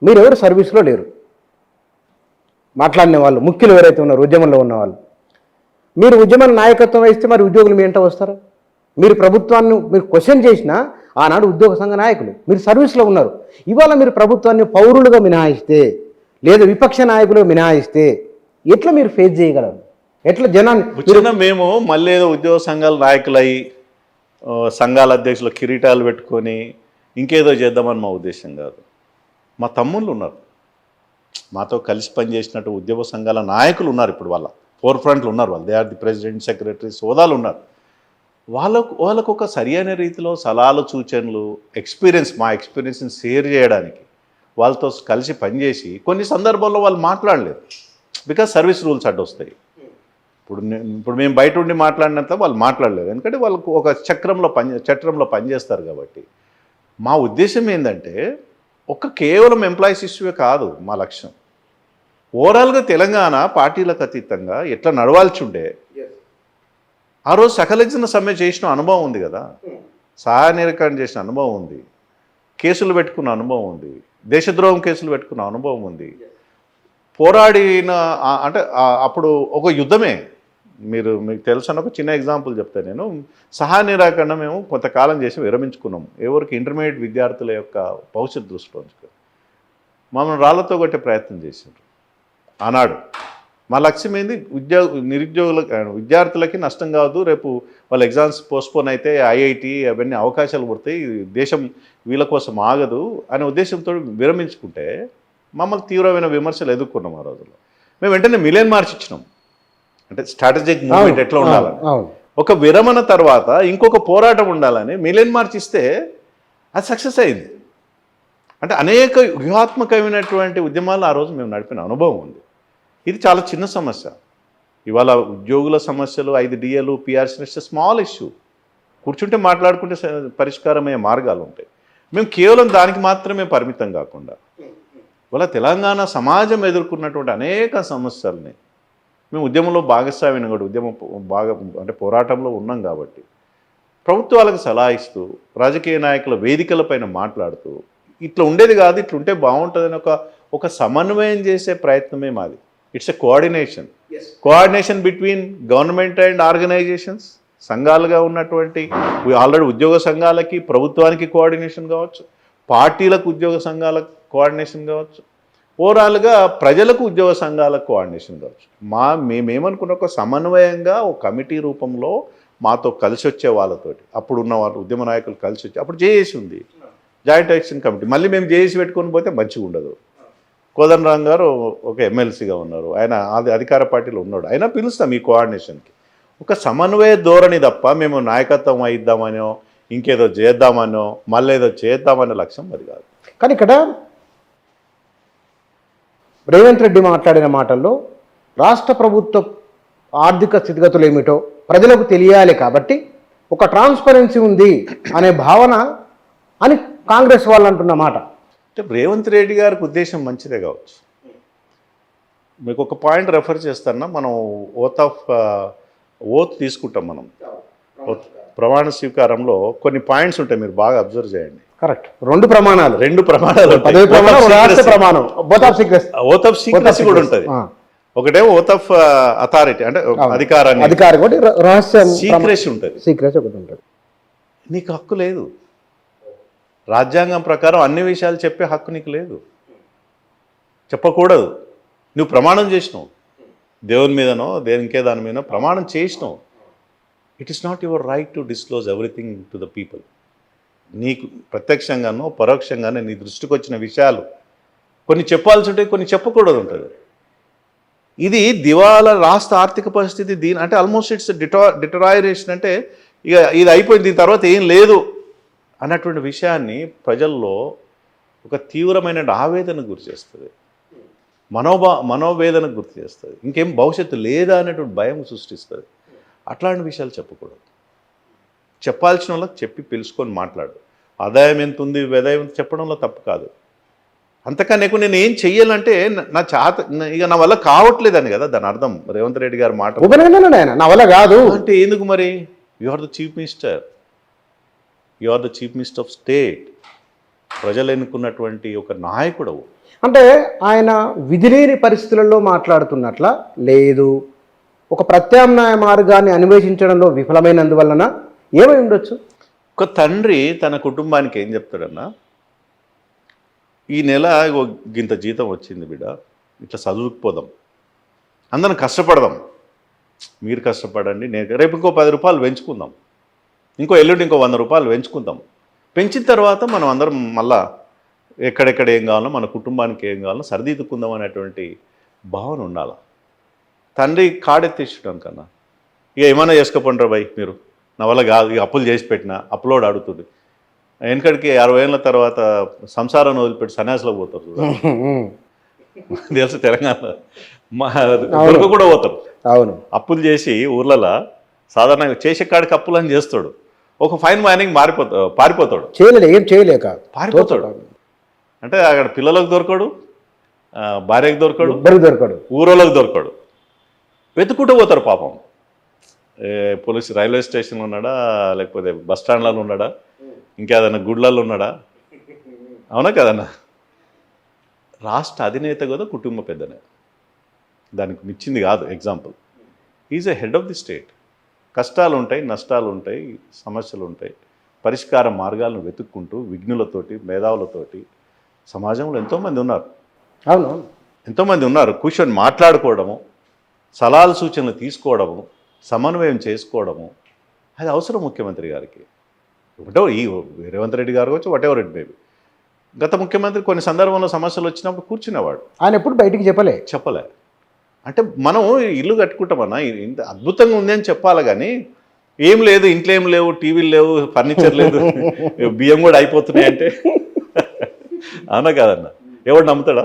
మీరెవరు సర్వీస్లో లేరు. మాట్లాడిన వాళ్ళు ముఖ్యులు ఎవరైతే ఉన్నారు ఉద్యమంలో ఉన్నవాళ్ళు, మీరు ఉద్యమం నాయకత్వం వహిస్తే మరి ఉద్యోగులు మీ వెంట వస్తారు. మీరు ప్రభుత్వాన్ని మీరు క్వశ్చన్ చేసినా ఆనాడు ఉద్యోగ సంఘ నాయకులు, మీరు సర్వీస్లో ఉన్నారు. ఇవాళ మీరు ప్రభుత్వాన్ని పౌరులుగా మినహాయిస్తే లేదా విపక్ష నాయకులుగా మినహాయిస్తే ఎట్లా మీరు ఫేస్ చేయగలరు? ఎట్లా జనాన్ని మేము మళ్ళీ ఏదో ఉద్యోగ సంఘాల నాయకులై సంఘాల అధ్యక్షులు కిరీటాలు పెట్టుకొని ఇంకేదో చేద్దామని మా ఉద్దేశం కాదు. మా తమ్ముళ్ళు ఉన్నారు, మాతో కలిసి పనిచేసినట్టు ఉద్యోగ సంఘాల నాయకులు ఉన్నారు. ఇప్పుడు వాళ్ళ ఫోర్ ఫ్రంట్లు ఉన్నారు. వాళ్ళు they are the president, secretary హోదాలు ఉన్నారు. వాళ్ళకు ఒక సరియైన రీతిలో సలహాలు సూచనలు మా ఎక్స్పీరియన్స్ని షేర్ చేయడానికి వాళ్ళతో కలిసి పనిచేసి కొన్ని సందర్భాల్లో వాళ్ళు మాట్లాడలేదు. బికాజ్ సర్వీస్ రూల్స్ అడ్డొస్తాయి. ఇప్పుడు మేము బయట ఉండి మాట్లాడినంత వాళ్ళు మాట్లాడలేదు, ఎందుకంటే వాళ్ళకు ఒక చట్రంలో పనిచేస్తారు కాబట్టి. మా ఉద్దేశం ఏంటంటే కేవలం ఎంప్లాయీస్ ఇష్యూవే కాదు మా లక్ష్యం. ఓవరాల్గా తెలంగాణ పార్టీలకు అతీతంగా ఎట్లా నడవాల్సి ఉండే. ఆ రోజు సకలజన సమ్మె చేసిన అనుభవం ఉంది కదా, సహాయ నిరాకరణ చేసిన అనుభవం ఉంది, కేసులు పెట్టుకున్న అనుభవం ఉంది, దేశద్రోహం కేసులు పెట్టుకున్న అనుభవం ఉంది. పోరాడిన అంటే అప్పుడు ఒక యుద్ధమే. మీకు తెలుసు ఒక చిన్న ఎగ్జాంపుల్ చెప్తాను నేను. సహాయ నిరాకరణ మేము కొంతకాలం చేసి విరమించుకున్నాము. ఎవరికి ఇంటర్మీడియట్ విద్యార్థుల యొక్క భవిష్యత్తు దృష్టిలో ఉంచుకొని మమ్మల్ని రాళ్లతో కొట్టే ప్రయత్నం చేశారు ఆనాడు. మా లక్ష్యం ఏంది, విద్యార్థులకి నష్టం కావద్దు, రేపు వాళ్ళ ఎగ్జామ్స్ పోస్ట్పోన్ అయితే ఐఐటి అవన్నీ అవకాశాలు పడతాయి, దేశం వీళ్ళ కోసం ఆగదు అనే ఉద్దేశంతో విరమించుకుంటే మమ్మల్ని తీవ్రమైన విమర్శలు ఎదుర్కొన్నాం. ఆ రోజుల్లో మేము వెంటనే మిలియన్ మార్చ్ ఇచ్చినాం. అంటే స్ట్రాటజిక్ మూవ్మెంట్ ఎట్లా ఉండాలని. ఒక విరమణ తర్వాత ఇంకొక పోరాటం ఉండాలని మిలియన్ మార్చ్ ఇస్తే అది సక్సెస్ అయింది. అంటే అనేక వ్యూహాత్మకమైనటువంటి ఉద్యమాలు ఆ రోజు మేము నడిపిన అనుభవం ఉంది. ఇది చాలా చిన్న సమస్య. ఇవాళ ఉద్యోగుల సమస్యలు 5 డిఏలు పిఆర్సీ స్మాల్ ఇష్యూ, కూర్చుంటే మాట్లాడుకుంటే పరిష్కారమయ్యే మార్గాలు ఉంటాయి. మేము కేవలం దానికి మాత్రమే పరిమితం కాకుండా ఇవాళ తెలంగాణ సమాజం ఎదుర్కొన్నటువంటి అనేక సమస్యల్ని మేము ఉద్యమంలో భాగస్వామ్యం కూడా అంటే పోరాటంలో ఉన్నాం కాబట్టి ప్రభుత్వాలకు సలహా ఇస్తూ రాజకీయ నాయకుల వేదికలపైన మాట్లాడుతూ ఇట్లా ఉండేది కాదు, ఇట్లా ఉంటే బాగుంటుందని ఒక సమన్వయం చేసే ప్రయత్నమే మాది. It's a coordination between government and organisations. సంఘాలుగా ఉన్నటువంటి ఆల్రెడీ ఉద్యోగ సంఘాలకి ప్రభుత్వానికి కోఆర్డినేషన్ కావచ్చు, పార్టీలకు ఉద్యోగ సంఘాల కోఆర్డినేషన్ కావచ్చు, ఓవరాల్గా ప్రజలకు ఉద్యోగ సంఘాలకు కోఆర్డినేషన్ కావచ్చు. మేమేమనుకున్న ఒక సమన్వయంగా ఒక కమిటీ రూపంలో మాతో కలిసి వచ్చే వాళ్ళతోటి, అప్పుడున్న వాళ్ళు ఉద్యమ నాయకులు కలిసి వచ్చి, అప్పుడు జేఏసీ ఉంది, జాయింట్ యాక్షన్ కమిటీ. మళ్ళీ మేము జేఏసీ పెట్టుకొని పోతే మంచిగా ఉండదు. కోదండరాం గారు ఒక ఎమ్మెల్సీగా ఉన్నారు, ఆయన అధికార పార్టీలో ఉన్నాడు, అయినా పిలుస్తాం ఈ కోఆర్డినేషన్కి. ఒక సమన్వయ ధోరణి తప్ప మేము నాయకత్వం అయిద్దామనో ఇంకేదో చేద్దామనో మళ్ళీ ఏదో చేద్దామనే లక్ష్యం అది కాదు. కానీ ఇక్కడ రేవంత్ రెడ్డి మాట్లాడిన మాటల్లో రాష్ట్ర ప్రభుత్వ ఆర్థిక స్థితిగతులు ఏమిటో ప్రజలకు తెలియాలి కాబట్టి ఒక ట్రాన్స్పరెన్సీ ఉంది అనే భావన అని కాంగ్రెస్ వాళ్ళు అంటున్న మాట. అంటే రేవంత్ రెడ్డి గారికి ఉద్దేశం మంచిదే కావచ్చు. మీకు ఒక పాయింట్ రెఫర్ చేస్తానా, మనం ఓత్ తీసుకుంటాం. మనం ప్రమాణ స్వీకారంలో కొన్ని పాయింట్స్ ఉంటాయి, మీరు బాగా అబ్జర్వ్ చేయండి. కరెక్ట్, రెండు ప్రమాణాలు ఓత్ ఆఫ్ సీక్రెసీ కూడా ఉంటుంది. ఒకటేమో ఓత్ ఆఫ్ అథారిటీ అంటే అధికారాన్ని, సీక్రెసీ ఉంటుంది. నీకు హక్కు లేదు, రాజ్యాంగం ప్రకారం అన్ని విషయాలు చెప్పే హక్కు నీకు లేదు, చెప్పకూడదు. నువ్వు ప్రమాణం చేసినావు, దేవుని మీదనో దేనికే దాని మీదనో ప్రమాణం చేసినావు. It is not your right to disclose everything to the people. నీకు ప్రత్యక్షంగానో పరోక్షంగానో నీ దృష్టికి వచ్చిన విషయాలు కొన్ని చెప్పాల్సి ఉంటాయి, కొన్ని చెప్పకూడదు ఉంటుంది. ఇది దివాలా రాష్ట్ర ఆర్థిక పరిస్థితి అంటే ఆల్మోస్ట్ ఇట్స్ డిటరాయరేషన్. అంటే ఇక ఇది అయిపోయింది, దీని తర్వాత ఏం లేదు అన్నటువంటి విషయాన్ని ప్రజల్లో ఒక తీవ్రమైన ఆవేదన గురి చేస్తుంది, మనోవేదనకు గుర్తు చేస్తుంది, ఇంకేం భవిష్యత్తు లేదా అనేటువంటి భయం సృష్టిస్తుంది. అట్లాంటి విషయాలు చెప్పకూడదు. చెప్పాల్సిన వాళ్ళకి చెప్పి పిలుచుకొని మాట్లాడు. ఆదాయం ఎంత ఉంది, వ్యదాయం ఎంత చెప్పడంలో తప్పు కాదు. అంతకన్నా ఎక్కువ నేను ఏం చెయ్యాలంటే ఇక నా వల్ల కావట్లేదని కదా దాని అర్థం. రేవంత్ రెడ్డి గారు మాట నా వల్ల కాదు అంటే ఎందుకు మరి? You are the chief minister, you are the chief minister of state, ప్రజలు ఎన్నుకున్నటువంటి ఒక నాయకుడు. అంటే ఆయన విధిలేని పరిస్థితులలో మాట్లాడుతున్నట్ల లేదు, ఒక ప్రత్యామ్నాయ మార్గాన్ని అన్వేషించడంలో విఫలమైనందువలన ఏమై ఉండొచ్చు? ఒక తండ్రి తన కుటుంబానికి ఏం చెప్తాడన్నా, ఈ నెల ఇగో గింత జీతం వచ్చింది బిడ్డ, ఇట్లా చదువుకుపోదాం, అందరం కష్టపడదాం, మీరు కష్టపడండి, నేను రేపు ఇంకో 10 రూపాయలు పెంచుకుందాం, ఇంకో ఎల్లుండి ఇంకో 100 రూపాయలు పెంచుకుందాం, పెంచిన తర్వాత మనం అందరం మళ్ళా ఎక్కడెక్కడ ఏం కావాలో మన కుటుంబానికి ఏం కావాలో సరిదిద్దుకుందాం అనేటువంటి భావన ఉండాలి. తండ్రి కాడెత్తేసడం కన్నా ఇక ఏమైనా చేసుకోపండ్రా భయ్ మీరు, నా వల్ల కాదు, ఇక అప్పులు చేసి పెట్టిన అప్పులోడు అడుగుతుంది. వెనకడికి 60 ఏళ్ళ తర్వాత సంసారాన్ని వదిలిపెట్టి సన్యాసులకు పోతారు చూడండి. తెలుసు తెలంగాణలో మా దుర్గ కూడా పోతారు. అవును, అప్పులు చేసి ఊర్లలో సాధారణంగా చేసే కాడికి అప్పులు అని చేస్తాడు, ఒక ఫైన్ మైనింగ్ పారిపోతాడు, ఏం చేయలేక పారిపోతాడు. అంటే అక్కడ పిల్లలకు దొరకడు, భార్యకు దొరకడు, దొరకడు, ఊరోళ్ళకు దొరకడు, వెతుకుంటూ పోతారు పాపం. పోలీసు రైల్వే స్టేషన్లో ఉన్నాడా, లేకపోతే బస్ స్టాండ్లలో ఉన్నాడా, ఇంకేదన్నా గుడ్లలో ఉన్నాడా? అవునా కదన్నా? రాష్ట్ర అధినేత కదా కుటుంబ పెద్దనే, దానికి మిచ్చింది కాదు. Example, is a head of the state. కష్టాలు ఉంటాయి, నష్టాలు ఉంటాయి, సమస్యలు ఉంటాయి, పరిష్కార మార్గాలను వెతుక్కుంటూ విఘ్నులతోటి మేధావులతోటి సమాజంలో ఎంతోమంది ఉన్నారు. అవును, ఎంతోమంది ఉన్నారు. కూర్చొని మాట్లాడుకోవడము, సలహాలు సూచనలు తీసుకోవడము, సమన్వయం చేసుకోవడము, అది అవసరం ముఖ్యమంత్రి గారికి. ఒకటో ఈ రేవంత్ రెడ్డి గారు వచ్చి వాట్ ఎవర్ ఇట్ మేబీ, గత ముఖ్యమంత్రి కొన్ని సందర్భంలో సమస్యలు వచ్చినప్పుడు కూర్చునేవాడు, ఆయన ఎప్పుడు బయటికి చెప్పలే. అంటే మనం ఇల్లు కట్టుకుంటామన్నా, ఇంత అద్భుతంగా ఉంది అని చెప్పాలి, కానీ ఏం లేదు, ఇంట్లో ఏం లేవు, టీవీలు లేవు, ఫర్నిచర్ లేదు, బియ్యం కూడా అయిపోతున్నాయి అంటే అవునా కాదన్న? ఎవడు నమ్ముతాడా?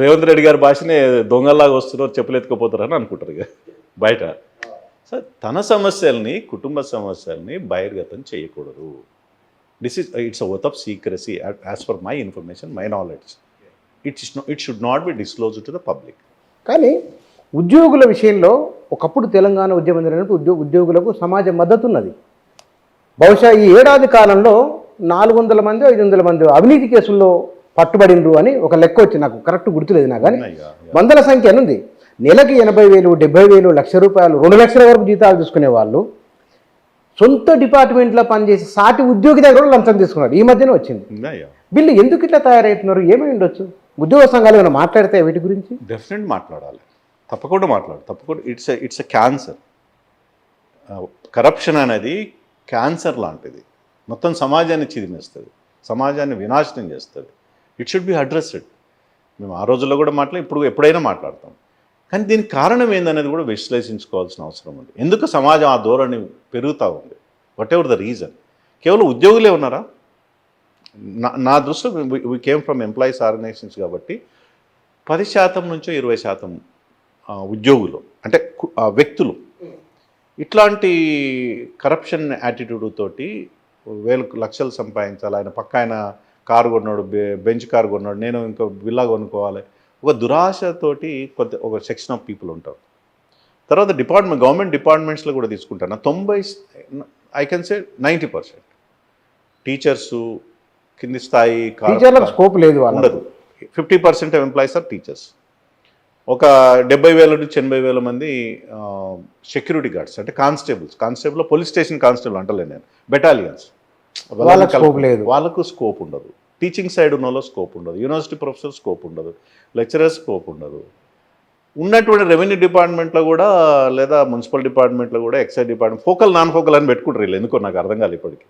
రేవంత్ రెడ్డి గారి భాషనే దొంగల్లాగా వస్తున్నారు, చెప్పులు ఎత్తుకుపోతారని అనుకుంటారు ఇక బయట. సో తన సమస్యల్ని, కుటుంబ సమస్యల్ని బహిర్గతం చేయకూడదు. It's a oath of secrecy as per my information, my knowledge. It should not be disclose to the public. కానీ ఉద్యోగుల విషయంలో ఒకప్పుడు తెలంగాణ ఉద్యమం జరిగినప్పుడు ఉద్యోగులకు సమాజ మద్దతు ఉన్నది. బహుశా ఈ ఏడాది కాలంలో 400 మంది 500 మంది అవినీతి కేసుల్లో పట్టుబడిండ్రు అని ఒక లెక్క వచ్చి, నాకు కరెక్ట్ గుర్తులేదు నా, కానీ వందల సంఖ్య ఉంది. నెలకి 80,000, 70,000, ₹1,00,000, 2 లక్షల వరకు జీతాలు తీసుకునే వాళ్ళు సొంత డిపార్ట్మెంట్లో పనిచేసి సాటి ఉద్యోగి దగ్గర లంచం తీసుకున్నాడు. ఈ మధ్యనే వచ్చింది. వీళ్ళు ఎందుకు ఇట్లా తయారవుతున్నారు? ఏమై ఉండొచ్చు? ఉద్యోగ సంఘాలు ఏమైనా మాట్లాడితే వీటి గురించి? డెఫినెట్ మాట్లాడాలి, తప్పకుండా తప్పకుండా. It's a cancer. కరప్షన్ అనేది క్యాన్సర్ లాంటిది, మొత్తం సమాజాన్ని చిదిమేస్తుంది, సమాజాన్ని వినాశనం చేస్తుంది. It should be addressed. మేము ఆ రోజుల్లో కూడా ఇప్పుడు ఎప్పుడైనా మాట్లాడతాం, కానీ దీనికి కారణం ఏందనేది కూడా విశ్లేషించుకోవాల్సిన అవసరం ఉంది. ఎందుకు సమాజం ఆ ధోరణి పెరుగుతూ ఉంది? Whatever the reason? కేవలం ఉద్యోగులే ఉన్నారా? నా దృష్టిలో we came from employees organisations కాబట్టి 10% నుంచో 20% ఉద్యోగులు, అంటే వ్యక్తులు ఇట్లాంటి కరప్షన్ యాటిట్యూడ్ తోటి లక్షలు సంపాదించాలి, ఆయన పక్క ఆయన కారు కొన్నాడు, బెంచ్ కారు కొన్నాడు, నేను ఇంకా విల్లా కొనుక్కోవాలి, ఒక దురాశతోటి ఒక సెక్షన్ ఆఫ్ పీపుల్ ఉంటారు. తర్వాత గవర్నమెంట్ డిపార్ట్మెంట్స్లో కూడా తీసుకుంటాను 90, I can say 90% టీచర్సు, కింది స్థాయి స్కోప్ లేదు, ఉండదు. 50% ఆఫ్ ఎంప్లాయీస్ ఆర్ టీచర్స్. ఒక 70,000 నుంచి 80,000 మంది సెక్యూరిటీ గార్డ్స్, అంటే కానిస్టేబుల్, పోలీస్ స్టేషన్ కానిస్టేబుల్ అంటలే నేను, బెటాలియన్స్, వాళ్ళకు స్కోప్ ఉండదు. టీచింగ్ సైడ్ ఉన్న వాళ్ళకి స్కోప్ ఉండదు, యూనివర్సిటీ ప్రొఫెసర్ స్కోప్ ఉండదు, లెక్చరర్స్ స్కోప్ ఉండదు. ఉన్నటువంటి రెవెన్యూ డిపార్ట్మెంట్లో కూడా, లేదా మున్సిపల్ డిపార్ట్మెంట్లో కూడా, excise department focal non focal అని పెట్టుకుంటారు వీళ్ళు. ఎందుకో నాకు అర్థం కాదు ఇప్పటికి.